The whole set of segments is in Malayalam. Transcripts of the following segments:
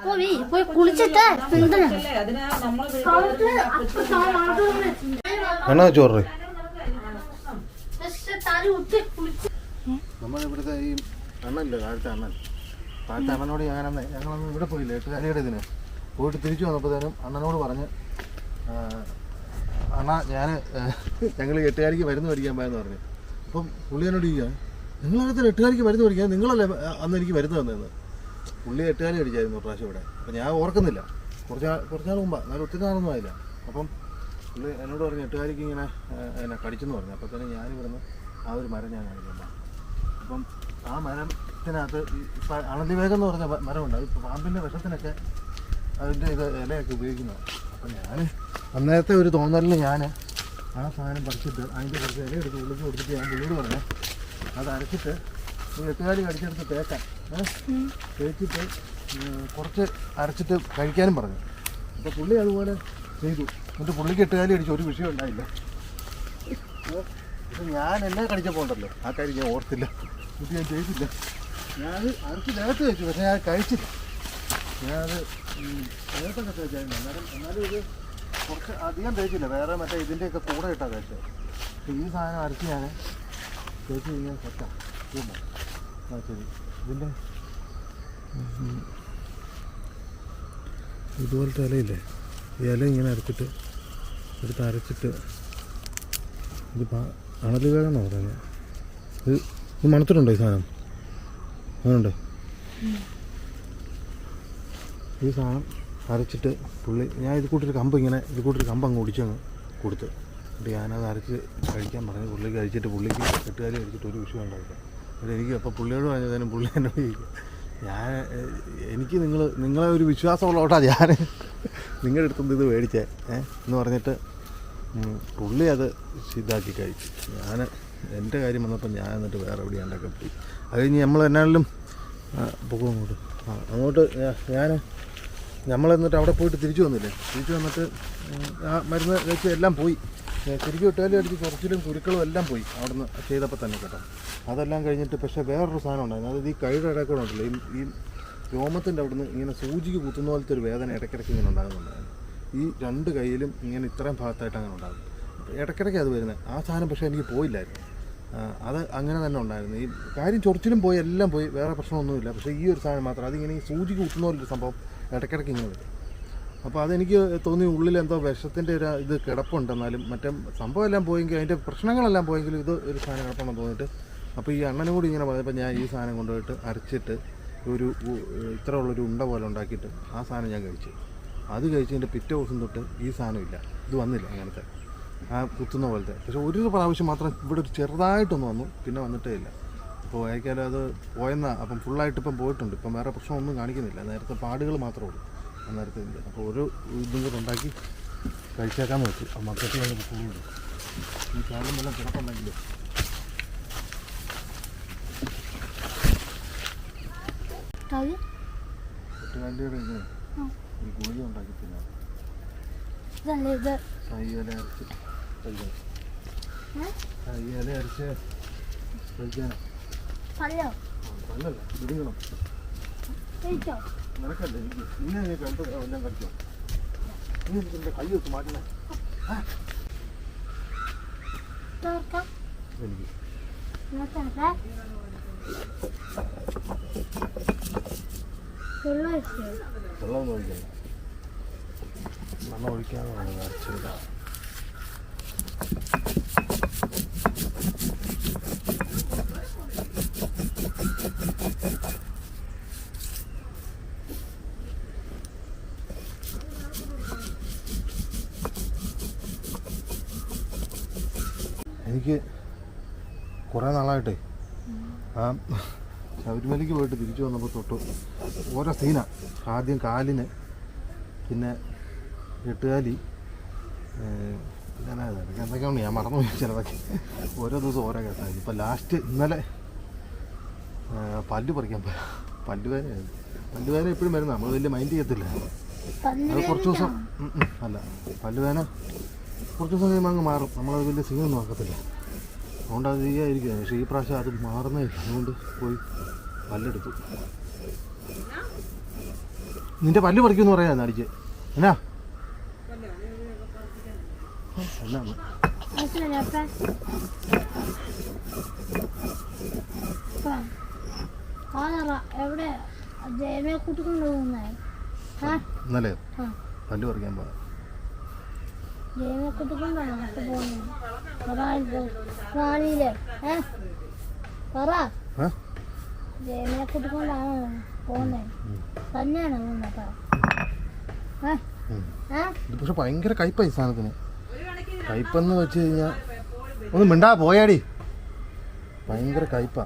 പോയി കുളിച്ചിട്ട് ചോറ് നമ്മളിവിടുത്തെ ഈ അണ്ണല്ലേ താഴത്തെ അണ്ണനോട് ഞങ്ങളൊന്നും ഇവിടെ പോയില്ലേ എട്ടുകാലിയുടെ ഇതിന് പോയിട്ട് തിരിച്ചു വന്നപ്പോഴത്തേനും അണ്ണനോട് പറഞ്ഞ് അണ്ണാ ഞങ്ങൾ എട്ടുകാലിക്ക് മരുന്ന് മേടിക്കാൻ പോയെന്ന് പറഞ്ഞു. അപ്പം പുള്ളി എന്നോട് ഇരിക്കുക നിങ്ങളകത്ത് എട്ടുകാലിക്ക് മരുന്ന് മേടിക്കാൻ നിങ്ങളല്ലേ അന്ന് എനിക്ക് മരുന്ന് തന്നതെന്ന്. പുള്ളി എട്ടുകാലി അടിച്ചായിരുന്നു പ്രാവശ്യം ഇവിടെ. അപ്പം ഞാൻ ഓർക്കുന്നില്ല, കുറച്ചാൾ മുമ്പാണ്, എന്നാലും ഒത്തിരി നാളൊന്നും ആയില്ല. അപ്പം പുള്ളി എന്നോട് പറഞ്ഞു എട്ടുകാലിക്ക് ഇങ്ങനെ എന്നെ കടിച്ചെന്ന് പറഞ്ഞു. അപ്പോൾ തന്നെ ഞാനിവിടുന്ന് ആ ഒരു മരം ഞാൻ കാണിക്കുന്നത്. അപ്പം ആ മരത്തിനകത്ത് ഇപ്പം അണലിവേഗം എന്ന് പറഞ്ഞ മരമുണ്ട്. അത് പാമ്പിൻ്റെ വിഷത്തിനൊക്കെ അതിൻ്റെ ഇലയൊക്കെ ഉപയോഗിക്കുന്നതാണ്. അപ്പം ഞാൻ അന്നേരത്തെ ഒരു തോന്നലിന് ഞാൻ ആ സാധനം പറിച്ചിട്ട് അതിൻ്റെ കുറച്ച് ഇല എടുത്ത് ഉള്ളിൽ കൊടുത്തിട്ട് ഞാൻ പുള്ളിയോട് പറഞ്ഞു അത് അരച്ചിട്ട് എട്ടുകാലി കടിച്ചെടുത്ത് തേക്കാൻ തേച്ചിട്ട് കുറച്ച് അരച്ചിട്ട് കഴിക്കാനും പറഞ്ഞു. അപ്പോൾ പുള്ളി അതുപോലെ ചെയ്തു. എന്നിട്ട് പുള്ളിക്ക് എട്ടുകാലി അടിച്ച് ഒരു വിഷയം ഉണ്ടായില്ല. പക്ഷെ ഞാൻ എന്നെ കടിച്ചപ്പോൾ ഉണ്ടല്ലോ ആ കാര്യം ഞാൻ ഓർത്തില്ല, ഇത് ഞാൻ ചെയ്തില്ല. ഞാനത് അരച്ച് ദേഹത്ത് വെച്ചു, പക്ഷേ ഞാൻ കഴിച്ചില്ല. ഞാനത് ദേഹത്തൊക്കെ തേച്ചായിരുന്നു. എന്നാലും ഇത് കുറച്ച് അധികം തേച്ചില്ല, വേറെ മറ്റേ ഇതിൻ്റെയൊക്കെ കൂടെ ഇട്ടാണ് തേച്ചത്. അപ്പോൾ ഈ സാധനം അരച്ച് ഞാൻ തേച്ച് കഴിഞ്ഞാൽ സെറ്റാണ്. ആ ശരി, ഇതിൻ്റെ ഇതുപോലത്തെ ഇലയില്ലേ, ഈ ഇല ഇങ്ങനെ അരച്ചിട്ട് എടുത്ത് അരച്ചിട്ട് ഇത് അണലിവേഗം എന്നാണ് പറയുന്നത്. ഇത് മണത്തിട്ടുണ്ടോ ഈ സാധനം? അതുണ്ട്. ഈ സാധനം അരച്ചിട്ട് പുള്ളി ഞാൻ ഇത് കൂട്ടൊരു കമ്പ് അങ്ങ് ഒടിച്ചങ്ങ് കൊടുത്ത്. എന്നിട്ട് ഞാനത് അരച്ച് കഴിക്കാൻ പറഞ്ഞു. പുള്ളിക്ക് കഴിച്ചിട്ട് പുള്ളിക്ക് എട്ടുകാലി കഴിച്ചിട്ട് ഒരു വിഷയം ഉണ്ടായില്ല. എന്നിട്ട് എനിക്ക് അപ്പോൾ പുള്ളിയോട് പറഞ്ഞതിനും പുള്ളി എന്നോട് എനിക്ക് നിങ്ങളെ ഒരു വിശ്വാസമുള്ളതുകൊണ്ടാണ് ഞാൻ നിങ്ങളുടെ അടുത്തുനിന്ന് ഇത് മേടിച്ചേ എന്ന് പറഞ്ഞിട്ട് പുള്ളി അത് ഇതാക്കി കഴിച്ചു. ഞാൻ എൻ്റെ കാര്യം വന്നപ്പോൾ ഞാൻ എന്നിട്ട് വേറെ എവിടെയാണ്ടൊക്കെ പോയി. അത് കഴിഞ്ഞ് നമ്മൾ എന്നാലും പോകും അങ്ങോട്ട് നമ്മൾ എന്നിട്ട് അവിടെ പോയിട്ട് തിരിച്ചു വന്നില്ലേ. തിരിച്ചു വന്നിട്ട് ആ മരുന്ന് വെച്ച് എല്ലാം പോയി. ശരിക്കും എട്ടുകാലി അടിച്ച് കുറച്ചിലും കുരുക്കളും എല്ലാം പോയി അവിടെ നിന്ന് ചെയ്തപ്പോൾ തന്നെ കേട്ടോ. അതെല്ലാം കഴിഞ്ഞിട്ട് പക്ഷേ വേറൊരു സാധനം ഉണ്ടായിരുന്നു. അതായത് ഈ കൈയുടെ ഇടയ്ക്കൂടെ ഉണ്ടല്ലോ, ഈ രോമത്തിൻ്റെ അവിടെ നിന്ന് ഇങ്ങനെ സൂചിക്ക് കുത്തുന്ന പോലത്തെ ഒരു വേദന ഇടയ്ക്കിടയ്ക്ക് ഇങ്ങനെ ഉണ്ടാകുന്നുണ്ടായിരുന്നു. ഈ രണ്ട് കൈയിലും ഇങ്ങനെ ഇത്രയും ഭാഗത്തായിട്ട് അങ്ങനെ ഉണ്ടാകും. ഇടയ്ക്കിടയ്ക്ക് അത് വരുന്നത്. ആ സാധനം പക്ഷേ എനിക്ക് പോയില്ലായിരുന്നു. അത് അങ്ങനെ തന്നെ ഉണ്ടായിരുന്നു. ഈ കാര്യം ചൊറിച്ചിലും പോയി, എല്ലാം പോയി, വേറെ പ്രശ്നമൊന്നുമില്ല. പക്ഷേ ഈ ഒരു സാധനം മാത്രം അതിങ്ങനെ ഈ സൂചിക്ക് കുത്തുന്ന പോലൊരു സംഭവം ഇടയ്ക്കിടയ്ക്ക് ഇങ്ങനെ വരും. അപ്പോൾ അതെനിക്ക് തോന്നി ഉള്ളിൽ എന്തോ വിഷത്തിൻ്റെ ഒരു ഇത് കിടപ്പുണ്ടെന്നാലും മറ്റേ സംഭവം എല്ലാം പോയെങ്കിൽ അതിൻ്റെ പ്രശ്നങ്ങളെല്ലാം പോയെങ്കിലും ഇത് ഒരു സാധനം കിടപ്പുണ്ടെന്ന് തോന്നിയിട്ട് അപ്പോൾ ഈ അണ്ണനും കൂടി ഇങ്ങനെ പറഞ്ഞപ്പോൾ ഞാൻ ഈ സാധനം കൊണ്ടുപോയിട്ട് അരച്ചിട്ട് ഒരു ഇത്ര ഉള്ളൊരു ഉണ്ട പോലെ ഉണ്ടാക്കിയിട്ട് ആ സാധനം ഞാൻ കഴിച്ചു. അത് കഴിച്ചതിൻ്റെ പിറ്റേ ദിവസം തൊട്ട് ഈ സാധനമില്ല, ഇത് വന്നില്ല അങ്ങനത്തെ ആ കുത്തുന്ന പോലത്തെ. പക്ഷേ ഒരു പ്രാവശ്യം മാത്രം ഇവിടെ ഒരു ചെറുതായിട്ടൊന്ന് വന്നു, പിന്നെ വന്നിട്ടേ ഇല്ല. അപ്പോൾ ആയിരിക്കാലും അത് പോയെന്നാണ്. അപ്പം ഫുള്ളായിട്ട് ഇപ്പം പോയിട്ടുണ്ട്. ഇപ്പം വേറെ പ്രശ്നമൊന്നും കാണിക്കുന്നില്ല. നേരത്തെ പാടുകൾ മാത്രമേ ഉള്ളൂ അന്നേരത്തെ ഇല്ല. അപ്പോൾ ഒരു ഇതും കൂടെ ഉണ്ടാക്കി കഴിച്ചേക്കാമെന്ന് വെച്ചു. ആ മക്കൾക്ക് ഞങ്ങൾക്ക് ഫുള്ളുണ്ട്. ഈ കാലം വല്ലതും കിടപ്പുണ്ടെങ്കിൽ എട്ടുകാലിയുടെ ഈ ഗുളിക ഉണ്ടാക്കി തിന്നാം. ഇല അരച്ച് കഴിക്കണം. ഇല അരച്ച് കഴിക്കാനാ. പല്ലല്ല, ഇടുങ്ങണം. നിനക്കല്ലേ എനിക്ക് ഇന്നെ കണ്ട് എല്ലാം കഴിച്ചോ. നീ എൻ്റെ കൈ വെച്ച് മാറ്റണേ. എനിക്ക് വെള്ളം ഒഴിക്കണം. വെള്ളം ഒഴിക്കാതെ അരച്ചില്ല. എനിക്ക് കുറേ നാളായിട്ടേ ആ ശബരിമലയ്ക്ക് പോയിട്ട് തിരിച്ചു വന്നപ്പോൾ തൊട്ട് ഓരോ സീനാണ്. ആദ്യം കാലിന്, പിന്നെ എട്ടുകാലി, എന്തൊക്കെയാണ് ഞാൻ മറന്നു പോയി ചിലതൊക്കെ. ഓരോ ദിവസം ഓരോ കേസായി. ഇപ്പം ലാസ്റ്റ് ഇന്നലെ പല്ല് പറിക്കാൻ പോയി. പല്ലുവേദന എപ്പോഴും വരുന്ന നമ്മൾ വലിയ മൈൻഡ് ചെയ്യത്തില്ല. അത് കുറച്ച് ദിവസം അല്ല, പല്ലുവേദന കുറച്ച് ദിവസം കഴിയുമ്പോൾ അങ്ങ് മാറും. നമ്മളത് വലിയ സീനൊന്നും ആക്കത്തില്ല. അതുകൊണ്ട് അത് ചെയ്യാതിരിക്കുക. പക്ഷേ ഈ പ്രാവശ്യം അത് മാറുന്നേ ഇല്ല. അതുകൊണ്ട് പോയി പല്ലെടുത്തു. നിന്റെ പല്ല് പറിക്കുമെന്ന് പറയാ അടിച്ച് എന്നാ എന്നാ എവിടെ ജയമേ കൂട്ടിക്കൊണ്ട് പോകുന്നേ ഇന്നലെ പല്ല് പറിക്കാൻ പോകാം ജയമേ കൂട്ടിക്കൊണ്ടാണ് പോകുന്നത് പറ ജയമേ കൂട്ടിക്കൊണ്ടാണ് പോകുന്നത് തന്നെയാണ് പോകുന്നത് ഇത് പക്ഷെ ഭയങ്കര കയ്പായി സാധനത്തിന് കയ്പെന്ന് വെച്ച് കഴിഞ്ഞാൽ ഒന്ന് മിണ്ടാ പോയാടി ഭയങ്കര കയ്പാ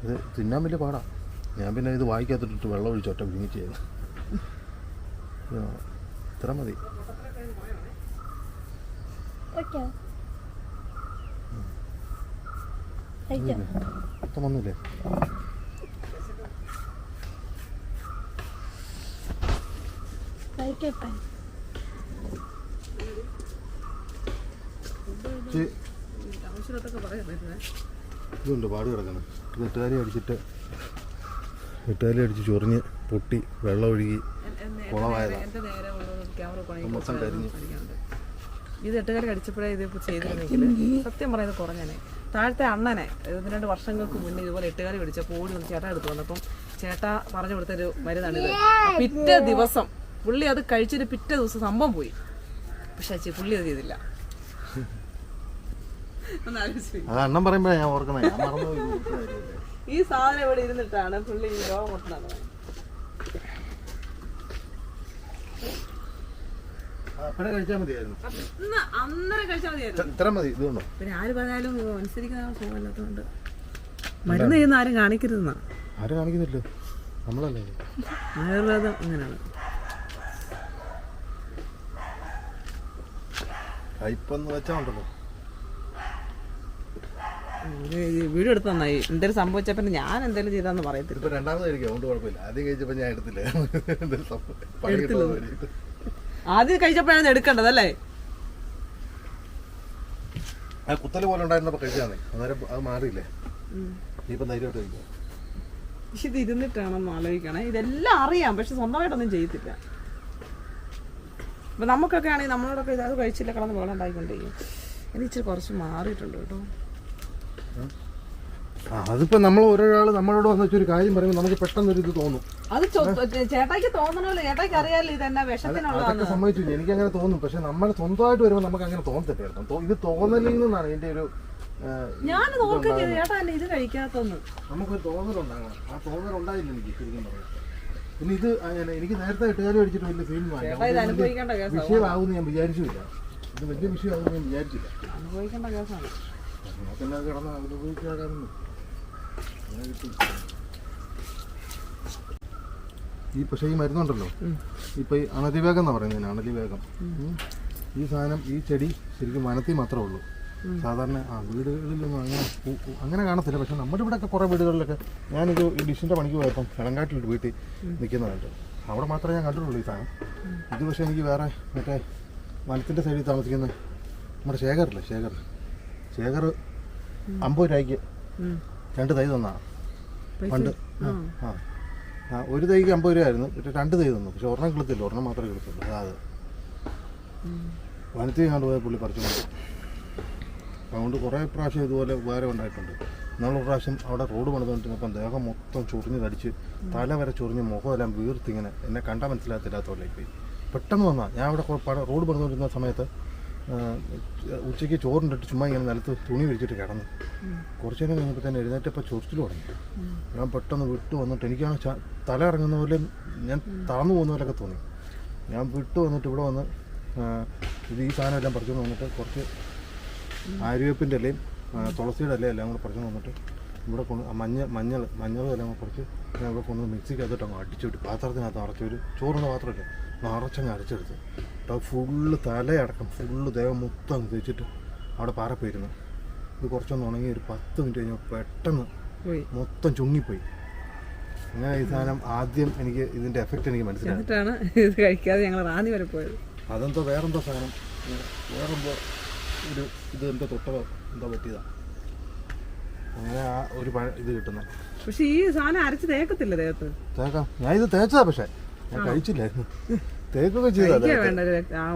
ഇത് തിന്നാൻ വലിയ പാടാ ഞാൻ പിന്നെ ഇത് വായിക്കാത്തിട്ടിട്ട് വെള്ളം ഒഴിച്ച് ഒറ്റ വിഴുങ്ങി ചെയ്യുന്നു ഇത്ര മതി മൊത്തമൊന്നുമില്ലേ ഇതുണ്ട് പാട് കിടക്കണം വെട്ടുകാലി അടിച്ച് ചൊറിഞ്ഞ് പൊട്ടി വെള്ളം ഒഴുകി കുളമായതാണ് മൊത്തം കരിഞ്ഞ്. ഇത് എട്ടുകാരി അടിച്ചപ്പോഴേ ഇത് ചെയ്തിരുന്നെങ്കിൽ സത്യം പറയുന്നത് കുറഞ്ഞനെ. താഴത്തെ അണ്ണനെ 1-2 വർഷങ്ങൾക്ക് മുന്നേ ഇതുപോലെ എട്ടുകാരി പിടിച്ചപ്പോൾ ഓടി വന്ന് ചേട്ടാ എടുത്തു വന്നപ്പം ചേട്ടാ പറഞ്ഞു കൊടുത്തൊരു മരുന്നാണിത്. പിറ്റേ ദിവസം പുള്ളി അത് കഴിച്ചിട്ട് പിറ്റേ ദിവസം സംഭവം പോയി. പക്ഷെ പുള്ളി അത് ചെയ്തില്ല. അണ്ണം പറയുമ്പോഴാ ഞാൻ ഓർക്കണേ ഈ സാധനം ഇവിടെ ഇരുന്നിട്ടാണ് പുള്ളി ഈ രോഗം കൊണ്ടുവന്നത്. കഴിച്ചാൽ മതിയായിരുന്നു അന്നേരം കഴിച്ചാൽ മതിയായിരുന്നു. ഇത്ര മതി ഇതുകൊണ്ടോ. പിന്നെ ആര് പറഞ്ഞാലും അനുസരിക്കുന്ന സുഖമല്ലാത്തതുകൊണ്ട് മരുന്ന് ചെയ്യുന്ന ആരും കാണിക്കരുതെന്നാ. ആരും കാണിക്കുന്നില്ലോ നമ്മളല്ലേ. ആയുർവേദം അങ്ങനെയാണ്. കയ്പെന്ന് വെച്ചാൽ ഉണ്ടല്ലോ വീഡിയോ എടുത്ത് നന്നായി. എന്തെങ്കിലും സംഭവിച്ചപ്പോ ഞാൻ എന്തെങ്കിലും ചെയ്താന്ന് പറയത്തില്ല. ഇപ്പൊ രണ്ടാമത് കഴിക്കാം അതുകൊണ്ട് കുഴപ്പമില്ല. ആദ്യം കഴിച്ചപ്പോ ഞാൻ എടുത്തില്ല. ആദ്യം കഴിച്ചപ്പോഴാണ് എടുക്കേണ്ടത് അല്ലേ. ആ കുത്തല് പോലെ ഉണ്ടായിരുന്നപ്പോ കഴിച്ചാന്നേ അന്നേരം അത് മാറിയില്ലേ. ഇനിയിപ്പം ധൈര്യമായിട്ട് കഴിക്കാം. ഇത് ഇരുന്നിട്ടാണെന്ന് ആലോചിക്കണേ. ഇതെല്ലാം അറിയാം പക്ഷെ സ്വന്തമായിട്ടൊന്നും ചെയ്യത്തില്ല. ഇപ്പൊ നമുക്കൊക്കെ ആണെങ്കിൽ നമ്മളോടൊക്കെ ഇത് കഴിച്ചില്ല കിടന്ന് വെള്ളം ഉണ്ടായിക്കൊണ്ടിരിക്കും. എനിക്ക് ഇച്ചിരി കുറച്ച് മാറിയിട്ടുണ്ട് കേട്ടോ. അതിപ്പോ നമ്മൾ ഒരാൾ നമ്മളോട് വന്ന് വെച്ചൊരു കാര്യം പറയുമ്പോൾ നമുക്ക് പെട്ടെന്നൊരു ഇത് തോന്നും. അത് ചേട്ടായിക്ക് തോന്നണല്ലോ. ചേട്ടായിക്ക് അറിയാലോ ഇതെന്നാ വിഷത്തിനുള്ളതാണ്. സമ്മതിച്ചു എനിക്ക് അങ്ങനെ തോന്നും. പക്ഷെ നമ്മൾ സ്വന്തമായിട്ട് വരുമ്പോൾ നമുക്ക് അങ്ങനെ തോന്നത്തില്ലായിരുന്നു. ഇത് തോന്നലിൽ നിന്നാണ് എന്റെ ഒരു ഞാൻ നോക്കുകയും ചെയ്തു ചേട്ടാ അല്ല ഇത് കഴിക്കാത്തൊന്ന്. നമുക്കൊരു തോന്നലുണ്ടാകണം. ആ തോന്നലുണ്ടായില്ല എനിക്ക് ശരിക്കും പറയാം. പിന്നെ ഇത് എനിക്ക് നേരത്തെ എട്ടുകാലം അടിച്ചിട്ട് വലിയ ഫീൽ വിഷയമാകുമെന്ന് ഞാൻ വിചാരിച്ചില്ല. ഇത് വലിയ വിഷയമാകുമെന്ന് ഞാൻ വിചാരിച്ചില്ല. അനുഭവിക്കേണ്ട കേസാണ്. നമുക്കെല്ലാം കിടന്ന് അനുഭവിക്കാകാമെന്ന് ഈ പക്ഷേ ഈ മരുന്നുണ്ടല്ലോ ഇപ്പൊ ഈ അണലിവേഗം എന്നാ പറയുന്നതിന് അണലിവേഗം. ഈ സാധനം ഈ ചെടി ശരിക്കും വനത്തിൽ മാത്രമേ ഉള്ളൂ. സാധാരണ വീടുകളിലൊന്നും അങ്ങനെ കാണത്തില്ല. പക്ഷെ നമ്മുടെ ഇവിടെയൊക്കെ കുറേ വീടുകളിലൊക്കെ ഞാനിത് ഈ ഡിഷിൻ്റെ പണിക്ക് പോയപ്പം കിളങ്കാട്ടിലിട്ട് വീട്ടിൽ നിൽക്കുന്നതായിട്ട് അവിടെ മാത്രമേ ഞാൻ കണ്ടിട്ടുള്ളൂ ഈ സാധനം. ഇത് പക്ഷേ എനിക്ക് വേറെ മറ്റേ വനത്തിൻ്റെ സൈഡിൽ താമസിക്കുന്ന നമ്മുടെ ശേഖറില്ലേ ശേഖർ 50 രൂപയ്ക്ക് 2 തൈ തന്നാണ് പണ്ട്. ഒരു തൈക്ക് 50 രൂപയായിരുന്നു. 2 തൈ തന്നു. പക്ഷെ ഒരെണ്ണം കിളത്തില്ല. ഒരെണ്ണം മാത്രമേ കിളത്തുള്ളൂ. അതായത് വനത്തിൽ കണ്ടുപോയ പുള്ളി പറിച്ചുകൊണ്ട് അതുകൊണ്ട് കുറേ പ്രാവശ്യം ഇതുപോലെ ഉപകാരം ഉണ്ടായിട്ടുണ്ട്. നമ്മളൊരു പ്രാവശ്യം അവിടെ റോഡ് പണിതുകൊണ്ടിരുന്നപ്പം ദേഹം മൊത്തം ചൊറിഞ്ഞ് തടിച്ച് തല വരെ ചൊറിഞ്ഞ് മുഖമെല്ലാം വീർത്തിങ്ങനെ എന്നെ കണ്ടാൽ മനസ്സിലാകത്തില്ലാത്തവരിലേക്ക് പോയി. പെട്ടെന്ന് വന്നാൽ ഞാൻ അവിടെ റോഡ് പണിതുകൊണ്ടിരുന്ന സമയത്ത് ഉച്ചയ്ക്ക് ചോറിണ്ടിട്ട് ചുമ്മാ ഇങ്ങനെ നിലത്ത് തുണി വിരിച്ചിട്ട് കിടന്നു. കുറച്ച് നേരം കഴിഞ്ഞപ്പോൾ തന്നെ എഴുന്നേറ്റപ്പോൾ ചൊറിച്ചിൽ തുടങ്ങി. ഞാൻ പെട്ടെന്ന് വിട്ടു വന്നിട്ട് എനിക്കാണ് തല ഇറങ്ങുന്ന പോലെ ഞാൻ തളർന്നു പോകുന്ന പോലെയൊക്കെ തോന്നി. ഞാൻ വിട്ടു വന്നിട്ട് ഇവിടെ വന്ന് ഇത് ഈ സാധനം എല്ലാം പറിച്ചുകൊണ്ട് വന്നിട്ട് കുറച്ച് ആര്യവേപ്പിൻ്റെ ഇലയും തുളസിയുടെ ഇലയും എല്ലാം കൂടെ പറിച്ചുകൊണ്ട് വന്നിട്ട് ഇവിടെ കൊണ്ട് മഞ്ഞളും എല്ലാം കൂടെ കുറച്ച് ഞാൻ ഇവിടെ കൊണ്ടുവന്ന് മിക്സിക്കകത്തിട്ട് അങ്ങ് അടിച്ചിട്ട് പാത്രത്തിനകത്ത് നിറച്ചൊരു ചോറിൻ്റെ പാത്രമില്ല നിറച്ചങ്ങ് അരച്ചെടുത്ത് അപ്പോൾ ഫുള്ള് തലയടക്കം ഫുള്ള് ദേഹം മൊത്തം അങ്ങ് തേച്ചിട്ട് അവിടെ പാറപ്പോയിരുന്നു. ഇത് കുറച്ചൊന്ന് ഉണങ്ങി ഒരു 10 മിനിറ്റ് കഴിഞ്ഞപ്പോൾ പെട്ടെന്ന് മൊത്തം ചുങ്ങിപ്പോയി. അങ്ങനെ ഈ സാധനം ആദ്യം എനിക്ക് ഇതിൻ്റെ എഫക്റ്റ് എനിക്ക് മനസ്സിലായി. ഇത് കഴിക്കാതെ ഞങ്ങൾ റാന്നി വരെ പോയത്. അതെന്തോ വേറെന്തോ സാധനം വേറെന്തോ ഒരു ഇത് എന്തോ തൊട്ടോ എന്തോ പറ്റിയതാണ്. അങ്ങനെ ഒരു ഇത് കിട്ടുന്നത്. പക്ഷെ ഈ സാധനം അരച്ച് തേക്കത്തില്ല ദേഹത്ത്. തേക്കാം, ഞാൻ ഇത് തേച്ചതാ, പക്ഷെ ഞാൻ കഴിച്ചില്ലായിരുന്നു. തേക്കൊക്കെ ചെയ്താ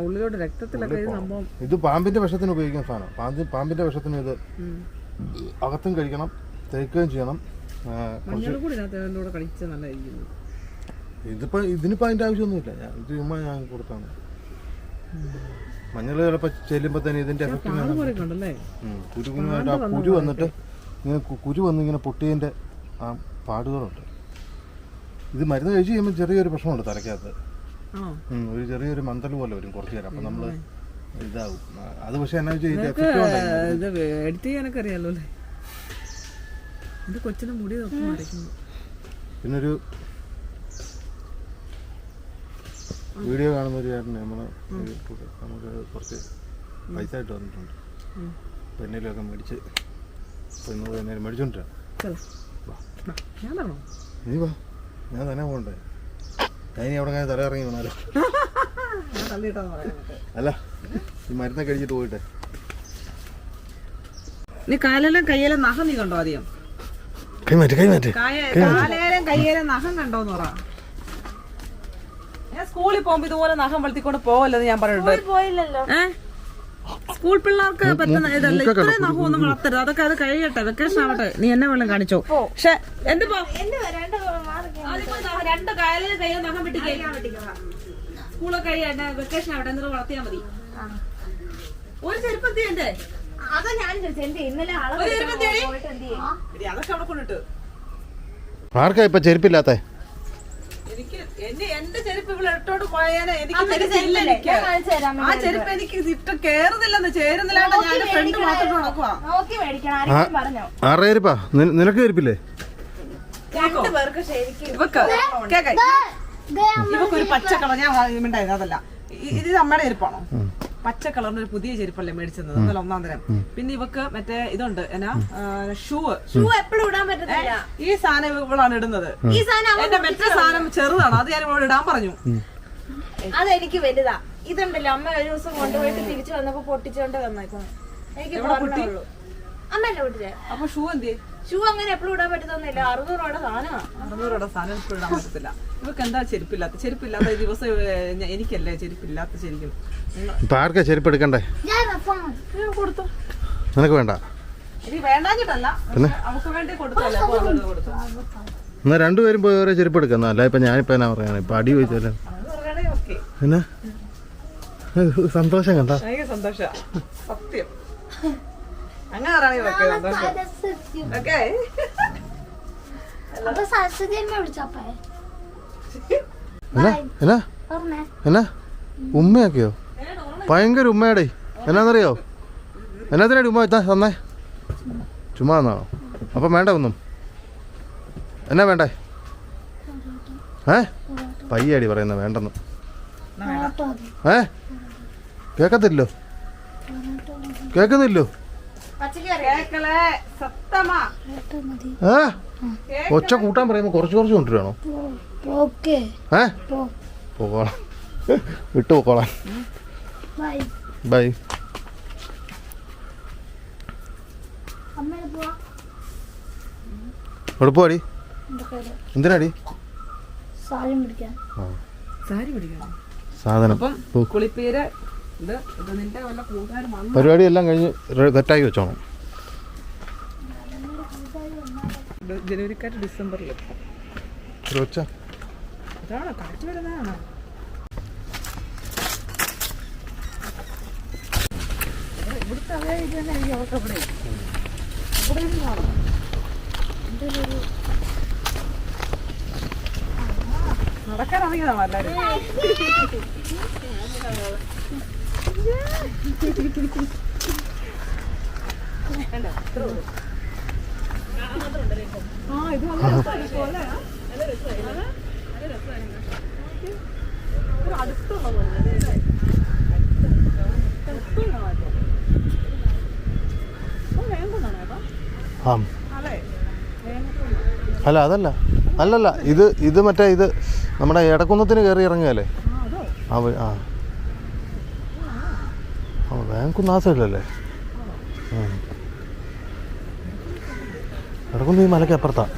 ഉള്ളിലോട്ട് രക്തത്തിലൊക്കെ ഈ സംഭവം. ഇത് പാമ്പിന്റെ വിഷത്തിന് ഉപയോഗിക്കുന്ന സാധനം. പാമ്പിന്റെ വിഷത്തിന് ഇത് അകത്തും കഴിക്കണം, തേക്കുകയും ചെയ്യണം. ഇതിനിപ്പോ അതിന്റെ ആവശ്യമൊന്നുമില്ല. ഇത് ചുമ്മാ ഞാൻ കൊടുത്താണ്. മഞ്ഞൾ ചിലപ്പോ ചെല്ലുമ്പോ തന്നെ ഇതിന്റെ എഫക്റ്റ് കുരുകുന്നായിട്ട് ആ കുരു വന്നിട്ട് ഇങ്ങനെ കുരു വന്ന് ഇങ്ങനെ പൊട്ടിയതിന്റെ ആ പാടുകളുണ്ട്. ഇത് മരുന്ന് കഴിച്ച് കഴിയുമ്പോൾ ചെറിയൊരു പ്രശ്നമുണ്ട് തലയ്ക്കകത്ത്. ഒരു ചെറിയൊരു മന്തൽ പോലെ വരും കുറച്ച് നേരം. അപ്പൊ നമ്മള് ഇതാവും. അത് പക്ഷെ എന്നാ വെച്ചാൽ ഇതിന്റെ എഫക്റ്റ് എഡിറ്റ് ചെയ്യാനൊക്കെ അറിയാലോ അല്ലേ. ഇത് കൊച്ചിന്റെ മുടി പിന്നൊരു വീഡിയോ കാണുന്ന ഒരു ചേട്ടന് നമുക്ക് കുറച്ച് പൈസ ആയിട്ട് വന്നിട്ടുണ്ട്. പെണ്ണിലൊക്കെ മേടിച്ച് മേടിച്ചോണ്ടിരാ. നീ വാ, ഞാൻ തന്നെ പോകണ്ടേ. ഞാൻ അവിടെ തല ഇറങ്ങി വേണമല്ലോ. അല്ല, ഈ മരുന്നൊക്കെ കഴിച്ചിട്ട് പോയിട്ടെ. നീ കാലെല്ലാം കയ്യെല്ലാം നഖം നീ കണ്ടോ? ആദ്യം കൈമാറ്റ് കാലേലും കയ്യേലും നഖം കണ്ടോന്ന് പറ. ഞാൻ സ്കൂളിൽ പോകുമ്പോ ഇതുപോലെ നഖം വളർത്തിക്കൊണ്ട് പോവല്ലെന്ന് ഞാൻ പറഞ്ഞിട്ടുണ്ട്. സ്കൂൾ പിള്ളേർക്ക് പറ്റുന്ന ഇതല്ല. ഇത്രയും നഖം ഒന്നും വളർത്തരുത്. അതൊക്കെ അത് കഴിയട്ടെ, വെക്കേഷൻ ആവട്ടെ. നീ എന്നെ വെള്ളം കാണിച്ചോ. പക്ഷെ എന്റെ രണ്ട് കാലിൽ കയ്യിൽ നഖം സ്കൂളൊക്കെ കഴിയട്ടെ, വെക്കേഷൻ ആവട്ടെ, എന്നിട്ട് വളർത്തിയാ മതി. ഒരു ചെരുപ്പത്തി എന്റെ അതൊക്കെ അവിടെ കൊണ്ടിട്ട്. ആർക്കാ ഇപ്പൊ ചെരുപ്പില്ലാത്ത? എനിക്ക് എന്റെ ചെരുപ്പ് ഇവിടെ ഇട്ടോണ്ട് പോയാലേ എനിക്ക് ആ ചെരുപ്പ് എനിക്ക് ഇട്ട് കേറുന്നില്ലെന്ന്, ചേരുന്നില്ലാണ്ട് ഞാൻ ഫ്രണ്ട് മാത്രം നടക്കുവാ. ആരുടെ ചെരുപ്പാ? നിനക്ക് ചെരുപ്പില്ലേ? ഇവക്കൊരു പച്ച കളർ ഞാൻ ഉണ്ടായിരുന്നു. അതല്ല, ഇത് നമ്മുടെ ചെരുപ്പാണോ? പച്ച കളറിന് ഒരു പുതിയ ചെരുപ്പല്ലേ മേടിച്ചത്, അതല്ല ഒന്നാം തരം. പിന്നെ ഇവക്ക് മറ്റേ ഇതുണ്ട്, എന്നാ ഷൂ എപ്പോഴും ഇടാൻ പറ്റത്തില്ല. ഈ സാധനം ഇവളാണ് ഇടുന്നത്. എന്റെ മറ്റേ സാധനം ചെറുതാണ്, അത് ഞാൻ ഇവളോട് ഇടാൻ പറഞ്ഞു. അതെനിക്ക് വലുതാ. ഇതുണ്ടല്ലോ, അമ്മ ഒരു ദിവസം കൊണ്ടുപോയിട്ട് തിരിച്ചു വന്നപ്പോ പൊട്ടിച്ചോണ്ട് വന്നേക്കോ. എനിക്ക് അമ്മല്ലേ പൊട്ടിച്ചേ. അപ്പൊ ഷൂ എന്ത്? ഷൂ അങ്ങനെ എപ്പോഴും ഇടാൻ പറ്റത്തൊന്നുമില്ല. 600 രൂപയുടെ സാധനമാണ്. 600 രൂപയുടെ സാധനം എപ്പോഴും ഇടാൻ പറ്റത്തില്ല. ഇവക്ക് എന്താ ചെരുപ്പില്ലാത്ത ദിവസം എനിക്കല്ലേ ചെരുപ്പില്ലാത്ത ശരിക്കും. ഇപ്പൊ ആർക്കാ ചെരുപ്പ് എടുക്കണ്ടേ? കൊടുത്തു. നിനക്ക് വേണ്ട? വേണ്ടാഞ്ഞിട്ടല്ല, അവക്ക് വേണ്ടി കൊടുത്തല്ലേ. എന്നാ രണ്ടുപേരും പോയി ഓരോ ചെരുപ്പ് എടുക്കുന്ന. അല്ല ഇപ്പൊ ഞാനിപ്പോ എന്നാ പറയാ, ഇപ്പൊ അടി ചോദിച്ചാലോ. എന്നാ സന്തോഷം കണ്ട? സന്തോഷം, സത്യം. അങ്ങനെ എന്നാ ഉമ്മയാക്കിയോ? ഭയങ്കര ഉമ്മയാടേ. എന്നാന്നറിയോ? എന്നാത്തിനാടി ഉമ്മ തന്നേ? ചുമ്മാ തന്നാണോ? അപ്പം വേണ്ട ഒന്നും. എന്നാ വേണ്ടേ? പയ്യാടി പറയുന്ന വേണ്ടെന്ന്. കേക്കത്തില്ലോ? കേക്കുന്നില്ലോ? ഒച്ച കൂട്ടാൻ പറയുമ്പോ കുറച്ച് കൊണ്ടുവരണോ? പോകോളാം, വിട്ടു പോക്കോളാം. ബൈ. എവിടെ പോവാടി? എന്തിനാടി? സാധനം പരിപാടി എല്ലാം കഴിഞ്ഞ് സെറ്റാക്കി വെച്ചോണം. ജനുവരിക്കാറ്റ് ഡിസംബറിൽ കാറ്റ് വരുന്നതാണ്. ഇവിടുത്തെ അതേ ഇത് തന്നെ എനിക്ക് അവർക്ക് അവിടെ ഇവിടെ കാണാം. നടക്കാനിറങ്ങിയതാണോ എല്ലാവരും? ഇത് അല്ല അതല്ല അല്ലല്ല ഇത് മറ്റേ ഇത് നമ്മുടെ എടക്കുന്നത്തിന് കയറി ഇറങ്ങിയല്ലേ? വേങ്കുന്ന് ആ സൈഡിലല്ലേ? കിടക്കുന്ന ഈ മലയ്ക്ക് അപ്പുറത്താണ്.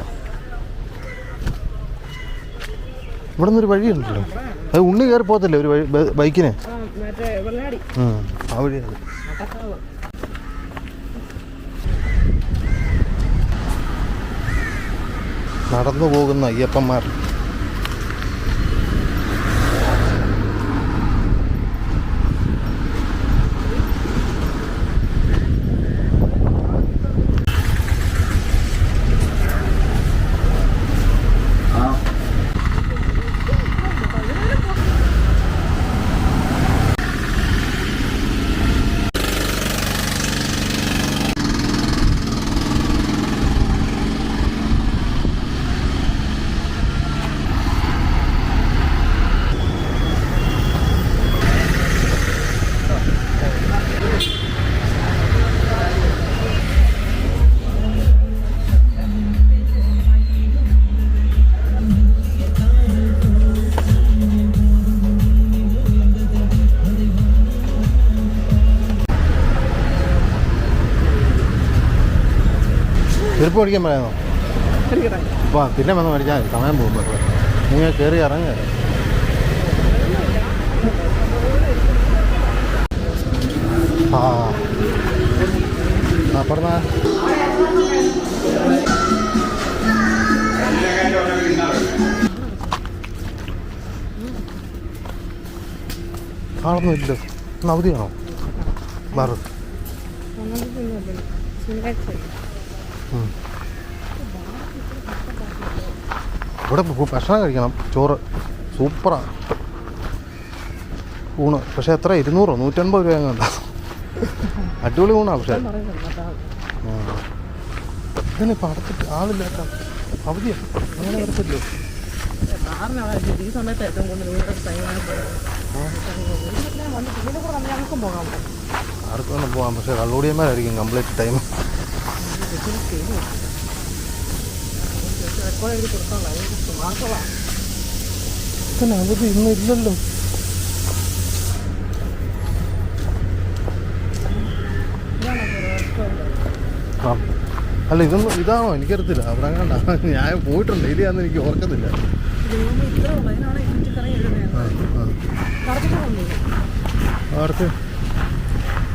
ഇവിടെ നിന്നൊരു വഴിയുണ്ടല്ലോ, അത് ഉണ്ണി കയറി പോകത്തില്ലേ ഒരു വഴി ബൈക്കിന്? ആ വഴിയാണ്. നടന്നു പോകുന്ന അയ്യപ്പന്മാർ. ചെരുപ്പ് മേടിക്കാൻ പറയാമോ? വാ, പിന്നെ വന്ന് മേടിച്ചാൽ മതി, സമയം പോകുമ്പോൾ. നിങ്ങൾ കയറി ഇറങ്ങുക. പറഞ്ഞ ആളൊന്നുമില്ല. ഇന്ന് അവധിയാണോ? മാറും. ഇവിടെ ഭക്ഷണം കഴിക്കണം. ചോറ് സൂപ്പറാണ്, ഊണ്. പക്ഷേ എത്ര 200 150 രൂപ കണ്ട. അടിപൊളി ഊണാണ്. പക്ഷേ ഇതിനിപ്പോൾ അടച്ചിട്ട് ആളില്ലാത്ത അവധിയാണ്, അങ്ങനെ വരത്തില്ലോ. ഈ സമയത്ത് ഏറ്റവും കൂടുതൽ ആർക്കും ഒന്നും പോകാം, പക്ഷേ കള്ളോടിയന്മാരായിരിക്കും കംപ്ലീറ്റ് ടൈം. അവധി ഇന്നും ഇല്ലല്ലോ. ആ അല്ല, ഇതാണോ എനിക്കറിയത്തില്ല. അവിടെ കണ്ട ഞാൻ പോയിട്ടുണ്ട്, ഇല്ലാന്ന് എനിക്ക് ഓർക്കത്തില്ല.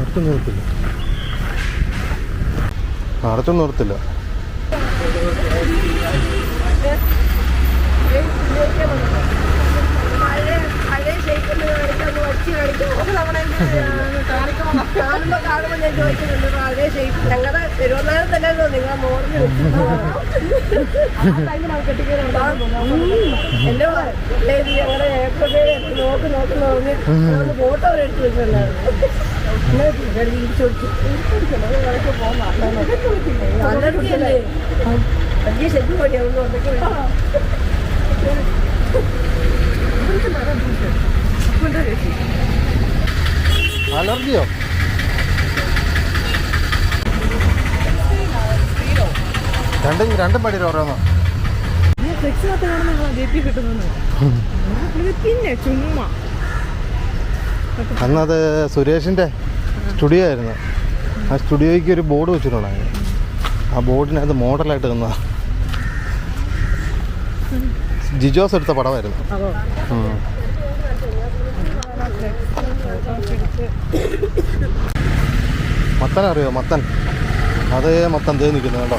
അടുത്തൊന്നും നിർത്തില്ല, അടുത്തൊന്നും നിർത്തില്ല. ഞങ്ങളുടെ തിരുവനന്തപുരം തന്നെ നിങ്ങൾ മോർന്ന് എന്റെ ഞങ്ങളുടെ ഏപ്രിൽ നോക്കി ഫോട്ടോ അവർ എടുത്ത് വെച്ചിട്ടുണ്ടായിരുന്നു. വലിയ ശരി പണിയാ അലർജിയോ? രണ്ടും പടി ഓരോന്നോ. പിന്നെ ചുമ്മാ അന്നത് സുരേഷിൻ്റെ സ്റ്റുഡിയോ ആയിരുന്നു. ആ സ്റ്റുഡിയോയ്ക്ക് ഒരു ബോർഡ് വെച്ചിട്ടുണ്ടായിരുന്നു. ആ ബോർഡിനകത്ത് മോഡലായിട്ട് നിന്ന ജിജോസ് എടുത്ത പടമായിരുന്നു. മത്തൻ അറിയോ? മത്തൻ, അതേ മത്തൻ തേ നിൽക്കുന്നു കേട്ടോ.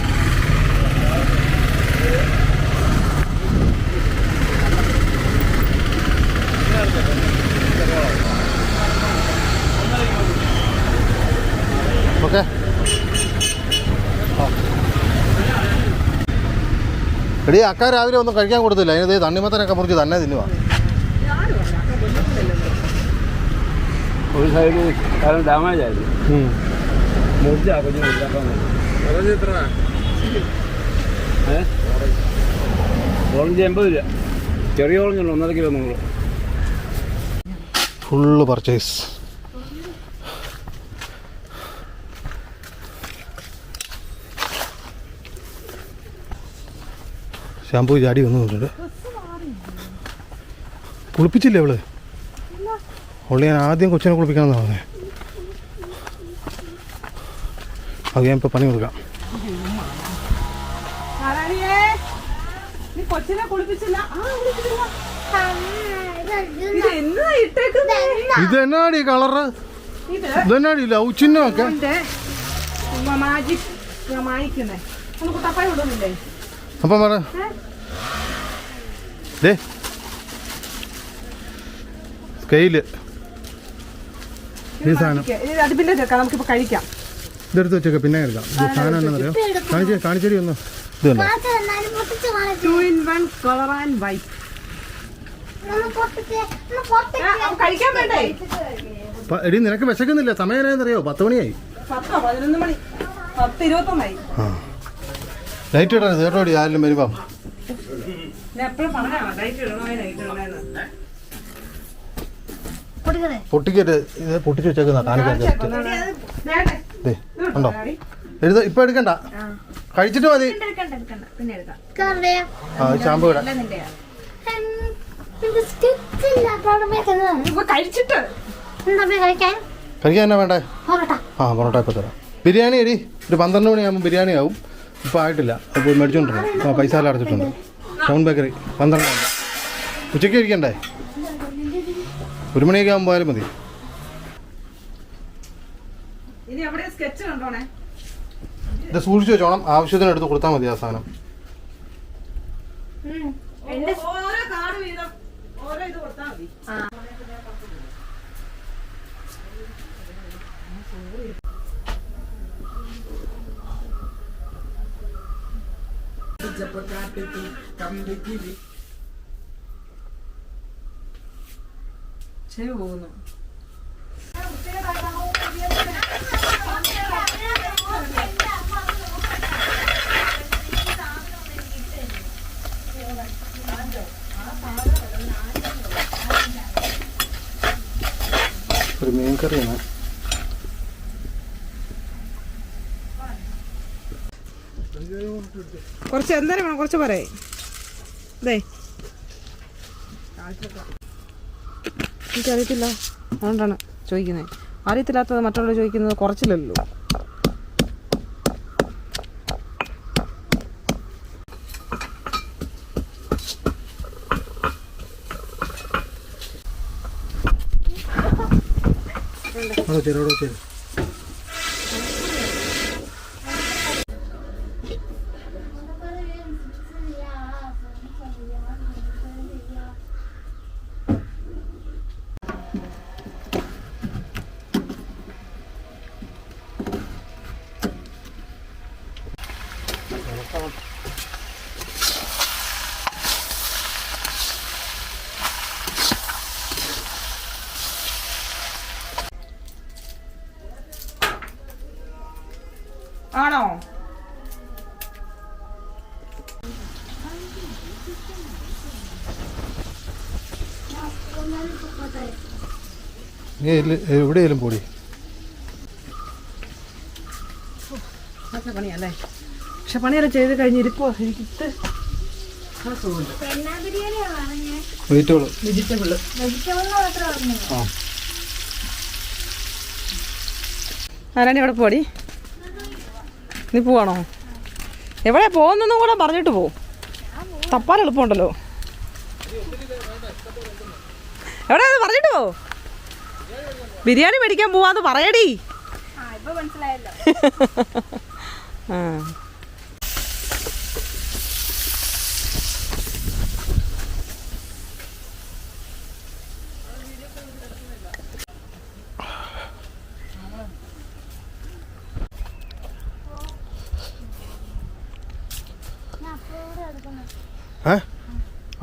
ഓക്കെ, എടീ അക്ക രാവിലെ ഒന്നും കഴിക്കാൻ കൊടുത്തില്ല. അതിന് തണ്ണിമത്തനൊക്കെ മുറിച്ച് തന്നെ തിന്നുക. ഒരു സൈഡ് കാരണം ഡാമേജ് ആയിരുന്നു. ഓറഞ്ച് 80 രൂപ, ചെറിയ ഓറഞ്ചുള്ളൂ 1.5 കിലോ 100. Full purchase. ഷാമ്പൂ ചാടി വന്നിട്ടുണ്ട്. കുളിപ്പിച്ചില്ലേ അവള്? അവള് ഞാൻ ആദ്യം കൊച്ചിനെ കുളിപ്പിക്കണമെന്നാണ് പറഞ്ഞത്. അത് ഞാൻ ഇപ്പോൾ പണി കൊടുക്കാം. നാരായണിയേ, നീ കൊച്ചിനെ കുളിപ്പിച്ചില്ല. ഇത് എന്നാ ഇട്ടേക്കുന്നേ? ഇത് എന്നാടി കളറ്? ഇത് ഇതെന്നാടി ലവ് ചിഹ്നമൊക്കെ? മാജിക് ഞാൻ മായിക്കുന്നേ. നമുക്ക് തപ്പായി വിടുന്നില്ലേ? അപ്പം പറ ദേ സ്കെയില് ഈ സാധനം അടുപ്പിന്റെ ചേർക്കാം, നമുക്കിപ്പോ കഴിക്കാം. ഇതെടുത്ത് വെച്ചേക്കെ പിന്നെ എടുക്കാം. ഇത് സാധനം എന്നാണെന്നറിയോ? കാണിച്ചേരി ഒന്ന്. ഇത് തന്നെ 2-in-1 കളർ ആൻഡ് വൈറ്റ്. കഴിക്കാൻ വേണ്ടേ? എടി നിനക്ക് വിശക്കുന്നില്ല? സമയം എന്നറിയോ? 10 മണിയായി. 11 മണി, 10:21. ആ ലൈറ്റ് ഇടരുത് കേട്ടോ ആരെങ്കിലും വരുമ്പോ. ഞാൻ എപ്പോഴും പറഞ്ഞാ ലൈറ്റ് ഇടണോ ലൈറ്റ് ഇടണേന്ന്. പൊട്ടിക്കട്ട് ഇത് പൊട്ടിച്ച് വെച്ചേക്കുന്ന കാണിക്കാൻ ഉണ്ടോ? ഇപ്പൊ എടുക്കണ്ട, കഴിച്ചിട്ട് മതി. ആ ഷാമ്പു ഇടാം. കഴിക്കാൻ എന്നാ വേണ്ടേ? ആ പൊറോട്ട ഇപ്പം തരാം. ബിരിയാണി എടി ഒരു 12 മണിയാകുമ്പോൾ ബിരിയാണി ആവും. ഇപ്പോൾ ആയിട്ടില്ല, അപ്പോൾ മേടിച്ചോണ്ടിരുന്നു. ആ പൈസ എല്ലാം അടച്ചിട്ടുണ്ട്. Town bakery 12. ഉച്ചയ്ക്ക് ഇരിക്കണ്ടേ? 1 മണിയൊക്കെ ആകുമ്പോൾ പോയാലും മതി. ഇനി അവിടെ സ്കെച്ച് കണ്ടോണേ. ഇത് സൂക്ഷിച്ച് വെച്ചോണം, ആവശ്യത്തിന് എടുത്ത് കൊടുത്താൽ മതി ആ സാധനം. ഓരോ കാർഡ് വീതം ഓരോ ഇത് കൊടുത്താൽ മതി. ശരി പോകുന്നു. ഒരു മീൻ കറിയാണ്. കുറച്ച് എന്തായാലും വേണം, കുറച്ച് പറയേ. ഇതേ എനിക്കറിയത്തില്ല, അതുകൊണ്ടാണ് ചോദിക്കുന്നത്. അറിയത്തില്ലാത്തത് മറ്റുള്ളവർ ചോദിക്കുന്നത് കുറച്ചില്ലല്ലോ. ആണോ? എവിടെയായാലും പോടി. അതൊക്കെ പണിയല്ലേ? പക്ഷെ പണിയെല്ലാം ചെയ്ത് കഴിഞ്ഞിരിപ്പോ എനിക്കിട്ട് വെജിറ്റബിള് ആരാണി എവിടെ പോടി? നീ പോവാണോ? എവിടെ പോകുന്നെന്നും കൂടെ പറഞ്ഞിട്ട് പോവും. തപ്പാൻ എളുപ്പമുണ്ടല്ലോ. എവിടെ പറഞ്ഞിട്ട് പോ. ബിരിയാണി മേടിക്കാൻ പോവാന്ന് പറയടി. ആ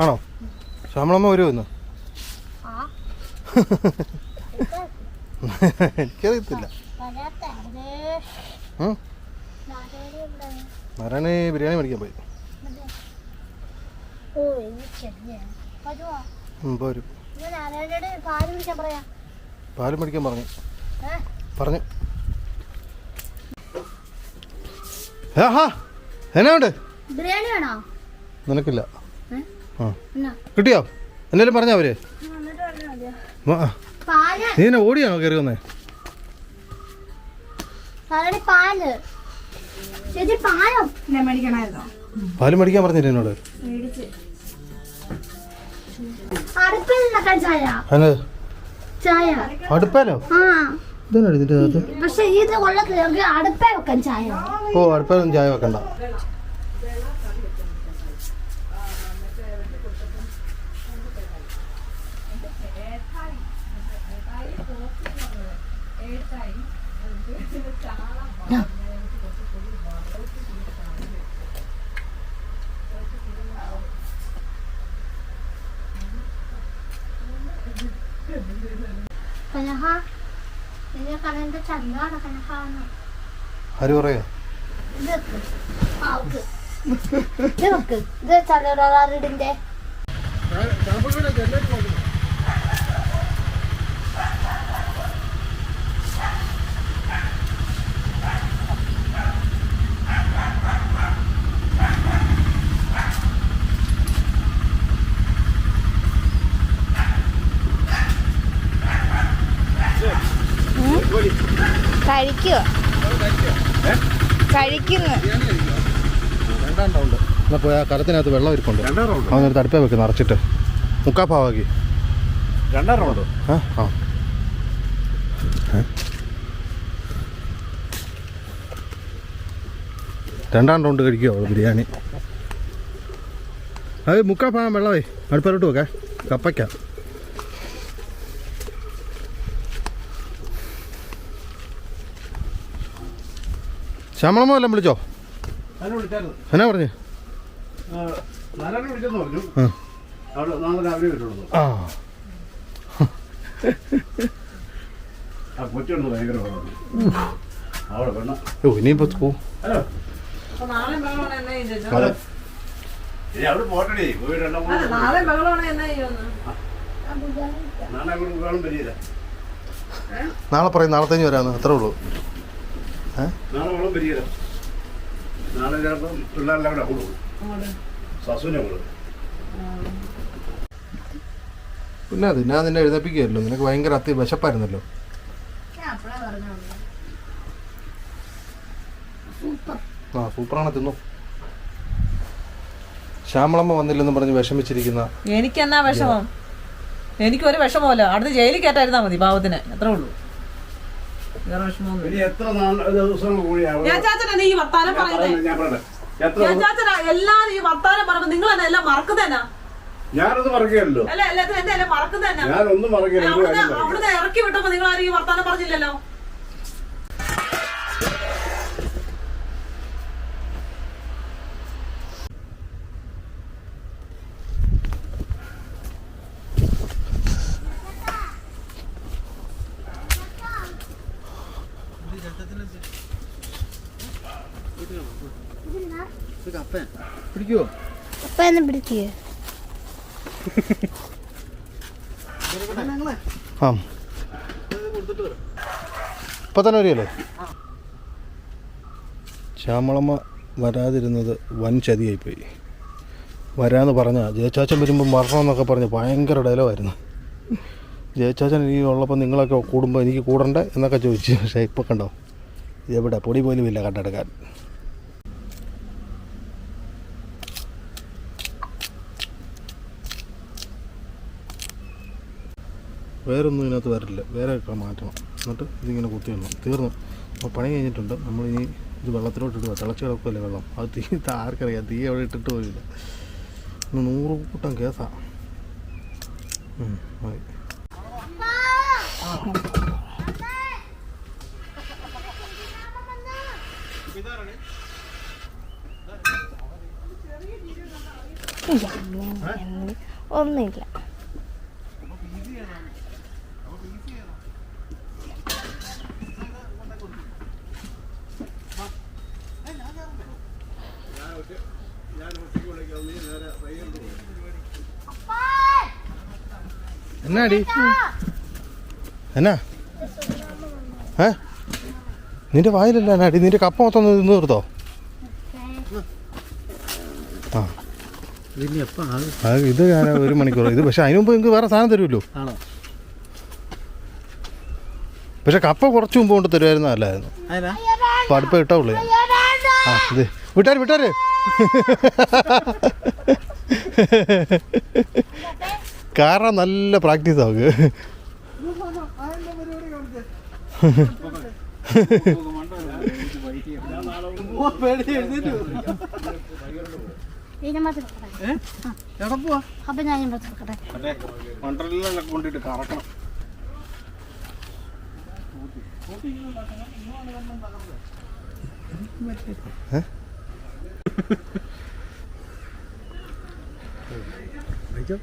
ആണോ? ശ്യാമളമ്മ വരുമോ ഇന്ന്? എനിക്കറിയത്തില്ല. നാരായണ ബിരിയാണി മേടിക്കാൻ പോയി. പോരും. പാല് മേടിക്കാൻ പറഞ്ഞു. എന്നാ ഉണ്ട്? ബിരിയാണി വേണോ? നിനക്കില്ല. ആ കിട്ടിയോ? എന്നാലും പറഞ്ഞാ അവര്. നീ എന്നെ ഓടിയാണോ കയറി വന്നേ? ചേച്ചി പാലം മേടിക്കണമായിരുന്നോ? പാല് മേടിക്കാൻ പറഞ്ഞില്ലേ എന്നോട്? മേടിച്ച്. അടുപ്പിൽ നിന്നൊക്കെ ചായ അതിനത് ചായ അടുപ്പാലോ? ആ ഇതാണ് ഇതിൻ്റെ അകത്ത്. പക്ഷെ ഇത് കൊള്ളത്തില്ല, അടുപ്പേ വെക്കാൻ ചായ. ഓ, അടുപ്പാലൊന്നും ചായ വെക്കണ്ട. കനഹ ഇത് കനന്റെ ചന്താണ് കനഹാന്ന്. ആര് പറയാ? ഇത് വെക്ക്. ഇത് ചലറിന്റെ കഴിക്കുക കഴിക്കുന്നു. രണ്ടാം റൗണ്ട്. എന്നാൽ പോയി ആ കലത്തിനകത്ത് വെള്ളം ഇരിപ്പുണ്ട്. അവനൊരു തടുപ്പേ വെക്ക് നിറച്ചിട്ട് മുക്കാപ്പാവാക്കി. രണ്ടാം റൗണ്ട്. ആ രണ്ടാം റൗണ്ട് കഴിക്കുമോ ബിരിയാണി? അത് മുക്കാപ്പാവാൻ വെള്ളമേ അടുപ്പിലോട്ട് വെക്കേ. കപ്പയ്ക്ക ശ്യാമളമ്മ വല്ലതും വിളിച്ചോ? എന്നാ പറഞ്ഞു? വിളിച്ചെന്ന് പറഞ്ഞു. അവിടെ നാളെ രാവിലെ വരുള്ളൂ. ആ കൊച്ചുണ്ട് ഭയങ്കര അവിടെ പെണ്ണ. ഓ, ഇനിയിപ്പോ ഹലോ, നാളെ ബഹളമാണ് എന്നാ ചെയ്യും? ഇനി അവിടെ പോട്ടടി പോയി നാളെ ബഹളമാണ് എന്നാ ചെയ്യുമെന്ന്? നാളെ അങ്ങോട്ട് കാണും പറ്റിയില്ല. നാളെ പറയും നാളത്തേക്ക് വരാമെന്ന്. അത്രേ ഉള്ളൂ. നാളെ വെള്ളം പറ്റിയില്ല. നാളെ ചിലപ്പം പിള്ളേരെല്ലാം കൂടെ അങ്ങോട്ട് പോകും. സസുവിനെ അങ്ങോട്ട്. പിന്നെ അത് ഞാൻ നിന്നെ എഴുന്നേപ്പിക്കുകയല്ലോ. നിനക്ക് ഭയങ്കര വിശപ്പായിരുന്നല്ലോ. ആ, സൂപ്പറാണ്. തിന്നു. ശ്യാമളമ്മ വന്നില്ലെന്ന് പറഞ്ഞ് വിഷമിച്ചിരിക്കുന്ന എനിക്കെന്നാ വിഷമം? എനിക്കൊരു വിഷമമല്ല. അടുത്ത് ജയിലിൽ കയറ്റായിരുന്നാ മതി പാവത്തിന്. അത്രേ ഉള്ളൂ. വേറെ വിഷമമൊന്നും. ഇനി എത്ര ദിവസങ്ങൾ കൂടിയാവും? ഞാൻ ചാച്ചനാ ഈ വർത്താനം പറയുന്നത്. ഞാൻ പറയട്ടെ, എത്ര ഞാൻ ചാച്ചനാ എല്ലാരും ഈ വർത്താനം പറയുമ്പോ നിങ്ങൾ തന്നെ എല്ലാം മറക്കുന്നതന്നാ? ഞാനൊന്നും മറക്കുകയല്ലോ. അല്ല എല്ലാത്തിനും എന്തായാലും മറക്കുന്നതന്നാ? ഞാനൊന്നും മറക്കില്ല. അവിടുന്ന് ഇറക്കി വിട്ടപ്പോ നിങ്ങൾ ആരും ഈ വർത്താനം പറഞ്ഞില്ലല്ലോ. പിടിക്കുവോ? അപ്പൊ എന്നെ പിടിക്കേ. ആ, ഇപ്പം തന്നെ വരികയല്ലേ? ശ്യാമളമ്മ വരാതിരുന്നത് വൻ ചതിയായിപ്പോയി. വരാമെന്ന് പറഞ്ഞാൽ ജയച്ചാച്ചൻ വരുമ്പം വരണമെന്നൊക്കെ പറഞ്ഞ് ഭയങ്കര ഡയലോഗായിരുന്നു. ജയച്ചാച്ചൻ ഈ ഉള്ളപ്പോൾ നിങ്ങളൊക്കെ കൂടുമ്പോൾ എനിക്ക് കൂടണ്ടേ എന്നൊക്കെ ചോദിച്ചു. പക്ഷേ ഇപ്പോൾ കണ്ടോ, എവിടെ പൊടി പോലും ഇല്ല കണ്ടെടുക്കാൻ. വേറൊന്നും ഇതിനകത്ത് വരില്ല. വേറെ മാറ്റണം. എന്നിട്ട് ഇതിങ്ങനെ കുത്തിയിടണം. തീർന്നു. അപ്പോൾ പണി കഴിഞ്ഞിട്ടുണ്ട്. നമ്മളിനി ഇത് വെള്ളത്തിലോട്ട് ഇടുക. തിളച്ച് കിടക്കുമല്ലേ വെള്ളം. അത് തീ ആർക്കറിയാം. തീ അവിടെ ഇട്ടിട്ട് പോയില്ല. 100 കൂട്ടം കേസാണ്. മതി. ഒന്നുമില്ല. എന്നാടി എന്നാ നിന്റെ വായിലല്ല എന്നാടി? നിന്റെ കപ്പ മൊത്തം നിന്ന് തീർത്തോ? ആ, ഇത് ഞാൻ 1 മണിക്കൂർ. ഇത് പക്ഷെ അതിന് മുമ്പ് നിങ്ങൾക്ക് വേറെ സാധനം തരുമല്ലോ. പക്ഷെ കപ്പ കുറച്ച് മുമ്പ് കൊണ്ട് തരുമായിരുന്നു. അല്ലായിരുന്നു. അപ്പോൾ അടുപ്പ് ഇട്ടാവുള്ളൂ. ആ ഇത് വിട്ടാര് വിട്ടാര് കാരണം നല്ല പ്രാക്ടീസ് ആവുക. ഇതിനെ മാത്രം അപ്പൊ ഞാൻ എടുക്കട്ടെ. മണ്ടലിലൊക്കെ കൊണ്ടിട്ട് കറക്കണം. കഴിച്ചോ.